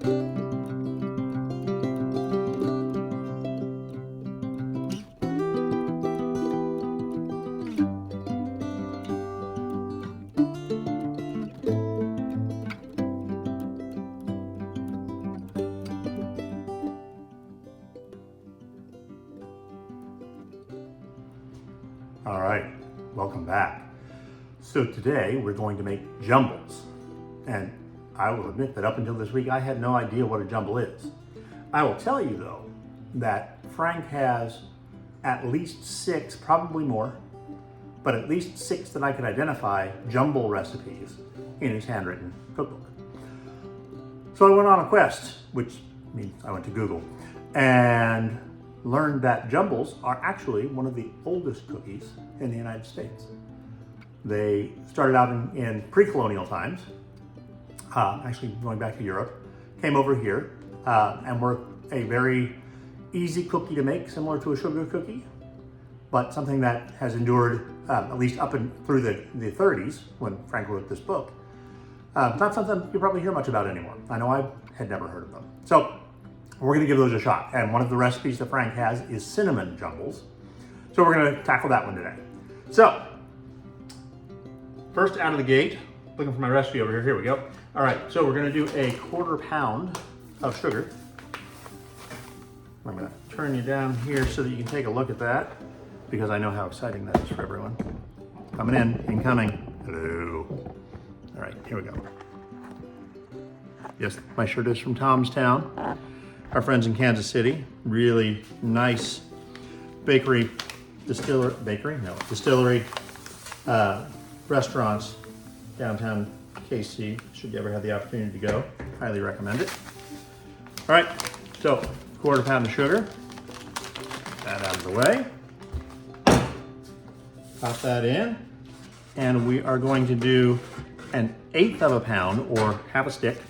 All right, welcome back. So today we're going to make jumbles. And I will admit that up until this week, I had no idea what a jumble is. I will tell you though, that Frank has at least 6, probably more, but at least 6 that I could identify jumble recipes in his handwritten cookbook. So I went on a quest, which means I went to Google, and learned that jumbles are actually one of the oldest cookies in the United States. They started out in pre-colonial times, actually going back to Europe, came over here, and were a very easy cookie to make, similar to a sugar cookie, but something that has endured at least up and through the 30s when Frank wrote this book. Not something you probably hear much about anymore. I know I had never heard of them. So we're gonna give those a shot. And one of the recipes that Frank has is cinnamon jumbles. So we're gonna tackle that one today. So, first out of the gate, looking for my recipe over here, here we go. All right, so we're gonna do a 1/4 pound of sugar. I'm gonna turn you down here so that you can take a look at that, because I know how exciting that is for everyone. Coming in, incoming, hello. All right, here we go. Yes, my shirt is from Tom's Town. Our friends in Kansas City, really nice distillery, restaurants downtown KC. Should you ever have the opportunity to go, highly recommend it. All right, so 1/4 pound of sugar, that out of the way. Pop that in, and we are going to do 1/8 of a pound or half a stick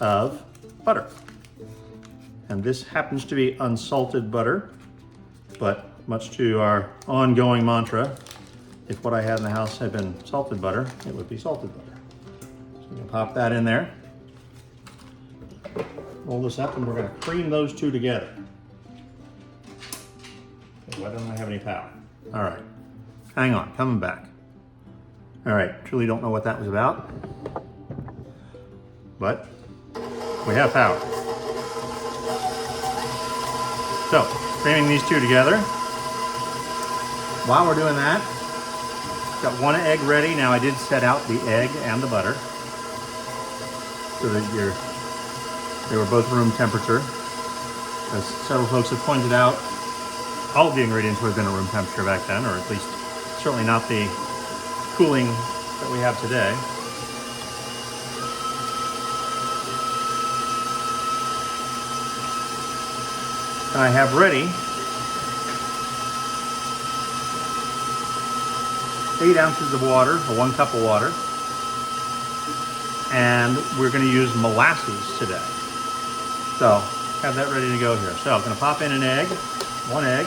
of butter. And this happens to be unsalted butter, but much to our ongoing mantra, if what I had in the house had been salted butter, it would be salted butter. So we're gonna pop that in there. Roll this up and we're gonna cream those two together. Okay, why don't I have any power? All right, hang on, coming back. All right, truly don't know what that was about, but we have power. So, creaming these two together. While we're doing that, got 1 egg ready. Now I did set out the egg and the butter so that they were both room temperature. As several folks have pointed out, all of the ingredients would have been at room temperature back then, or at least certainly not the cooling that we have today. I have ready 8 ounces of water, or 1 cup of water, and we're going to use molasses today. So have that ready to go here. So I'm going to pop in an egg, 1 egg.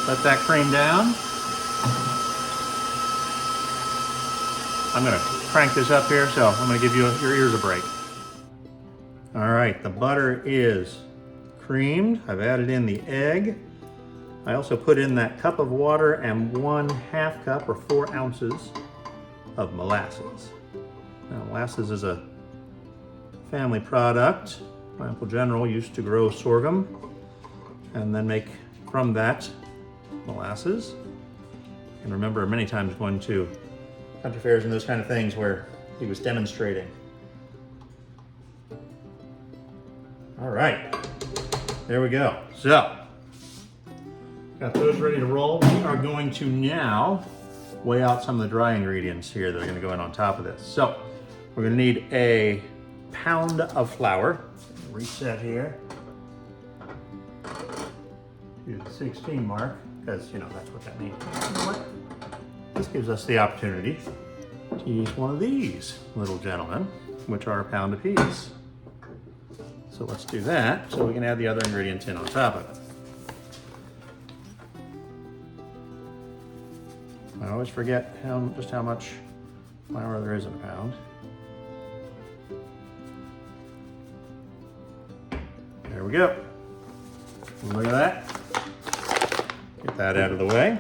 Let that cream down. I'm going to crank this up here, so I'm going to give you your ears a break. All right, the butter is creamed. I've added in the egg. I also put in that cup of water and 1/2 cup or 4 ounces of molasses. Now, molasses is a family product. My Uncle General used to grow sorghum and then make from that molasses. And remember many times going to country fairs and those kind of things where he was demonstrating. All right, there we go. So, got those ready to roll. We are going to now weigh out some of the dry ingredients here that are gonna go in on top of this. So, we're gonna need a pound of flour. Reset here to the 16 mark, because you know that's what that means. You know what? This gives us the opportunity to use one of these little gentlemen, which are a pound apiece. So let's do that so we can add the other ingredients in on top of it. I always forget just how much flour there isn't a pound. There we go. Look at that. Get that out of the way.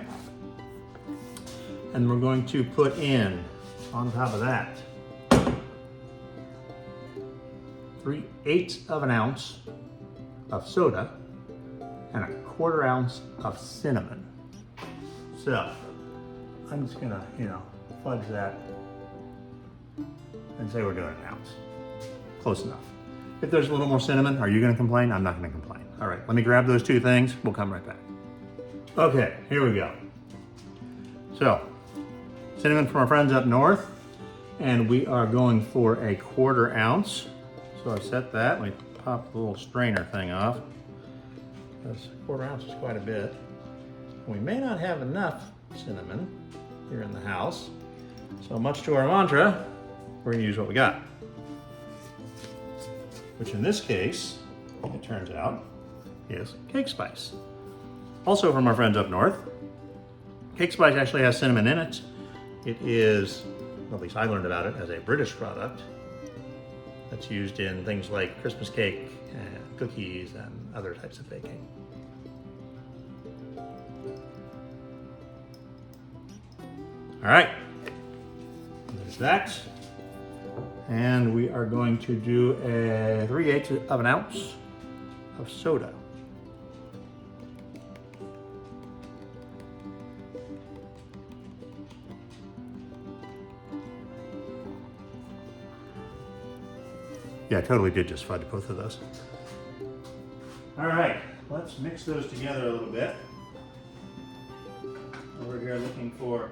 And we're going to put in, on top of that, 3/8 of an ounce of soda and 1/4 ounce of cinnamon. So I'm just gonna, fudge that and say we're doing an ounce. Close enough. If there's a little more cinnamon, are you gonna complain? I'm not gonna complain. All right, let me grab those two things. We'll come right back. Okay, here we go. So, cinnamon from our friends up north, and we are going for 1/4 ounce. So I set that. Let me pop the little strainer thing off. Because 1/4 ounce is quite a bit. We may not have enough cinnamon here in the house. So much to our mantra, we're gonna use what we got. Which in this case, it turns out, is cake spice. Also from our friends up north. Cake spice actually has cinnamon in it. It is, at least I learned about it, as a British product that's used in things like Christmas cake and cookies and other types of baking. All right, there's that. And we are going to do a 3/8 of an ounce of soda. Yeah, I totally did just fudge both of those. All right, let's mix those together a little bit. Over here looking for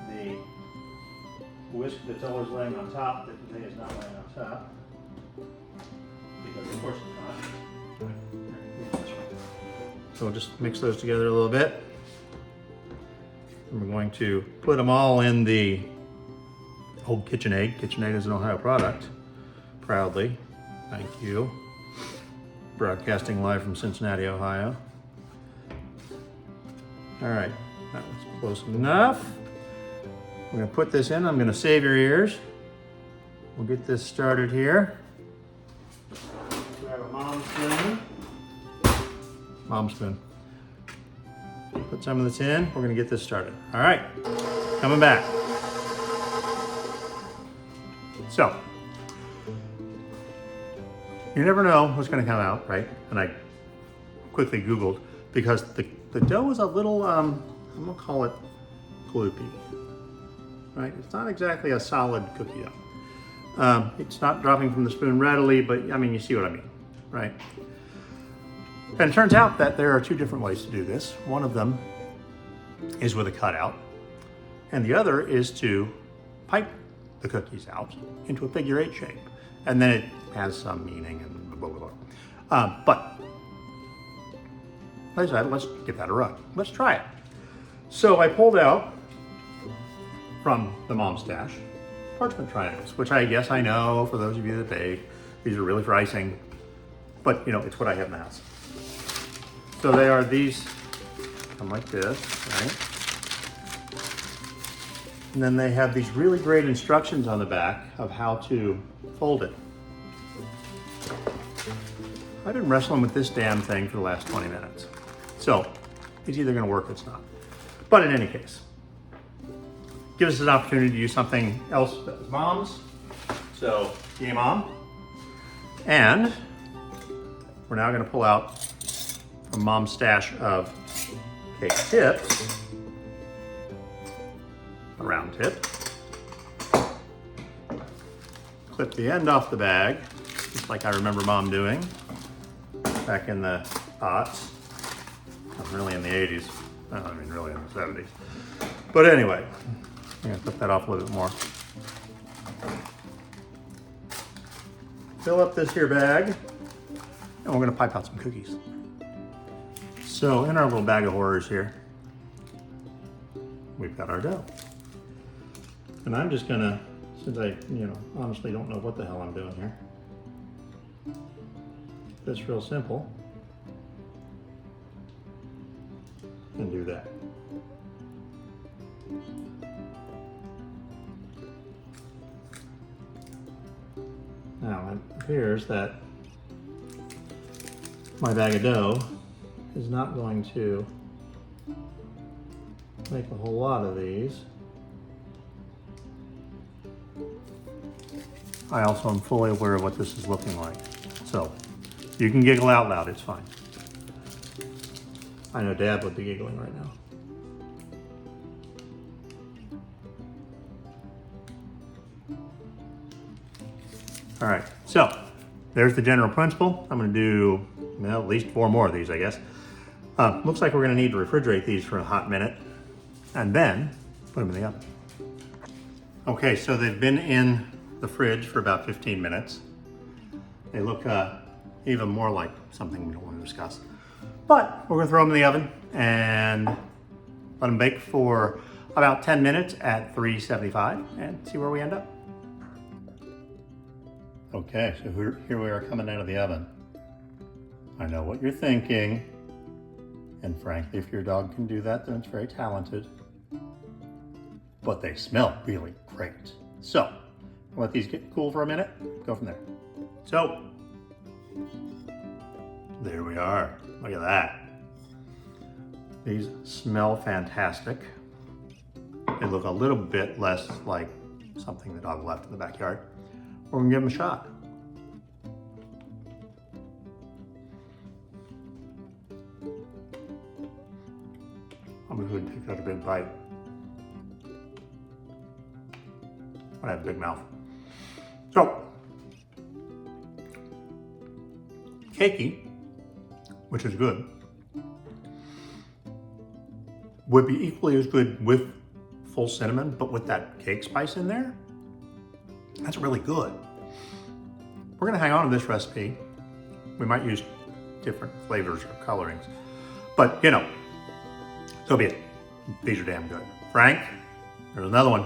the whisk that's always laying on top that today is not laying on top. Because of course it's not. So we'll just mix those together a little bit. And we're going to put them all in the old KitchenAid. KitchenAid is an Ohio product. Proudly, thank you. Broadcasting live from Cincinnati, Ohio. All right, that was close enough. We're gonna put this in. I'm gonna save your ears. We'll get this started here. Grab a mom spoon. Mom spoon. Put some of this in. We're gonna get this started. All right, coming back. So, you never know what's going to come out, right? And I quickly Googled because the dough is a little, I'm going to call it gloopy, right? It's not exactly a solid cookie dough. It's not dropping from the spoon readily, but I mean, you see what I mean, right? And it turns out that there are two different ways to do this. One of them is with a cutout, and the other is to pipe the cookies out into a figure-8 shape. And then it has some meaning and blah, blah, blah. But like I said, let's give that a run. Let's try it. So I pulled out from the Mom Stash parchment triangles, which I guess I know for those of you that bake, these are really for icing, but it's what I have in the house. So they are these, come like this, right? And then they have these really great instructions on the back of how to fold it. I've been wrestling with this damn thing for the last 20 minutes. So it's either gonna work or it's not. But in any case, give us an opportunity to use something else that was Mom's. So game on. And we're now gonna pull out a Mom's stash of cake tips. A round tip. Clip the end off the bag, just like I remember Mom doing back in the aughts. Not really in the 80s. I mean, really in the 70s. But anyway, I'm gonna clip that off a little bit more. Fill up this here bag, and we're gonna pipe out some cookies. So in our little bag of horrors here, we've got our dough. And I'm just gonna, since I, honestly don't know what the hell I'm doing here. It's real simple. And do that. Now it appears that my bag of dough is not going to make a whole lot of these. I also am fully aware of what this is looking like. So you can giggle out loud, it's fine. I know Dad would be giggling right now. All right, so there's the general principle. I'm gonna do, well, at least 4 more of these, I guess. Looks like we're gonna need to refrigerate these for a hot minute and then put them in the oven. Okay, so they've been in the fridge for about 15 minutes. They look even more like something we don't want to discuss. But we're gonna throw them in the oven and let them bake for about 10 minutes at 375 and see where we end up. Okay, so here we are coming out of the oven. I know what you're thinking, and frankly, if your dog can do that, then it's very talented. But they smell really great. So, let these get cool for a minute, go from there. So, there we are. Look at that. These smell fantastic. They look a little bit less like something the dog left in the backyard. We're gonna give them a shot. I'm gonna go and take that a big bite. I have a big mouth. So, cakey, which is good, would be equally as good with full cinnamon, but with that cake spice in there, that's really good. We're gonna hang on to this recipe. We might use different flavors or colorings, but you know, so be it. These are damn good. Frank, there's another one.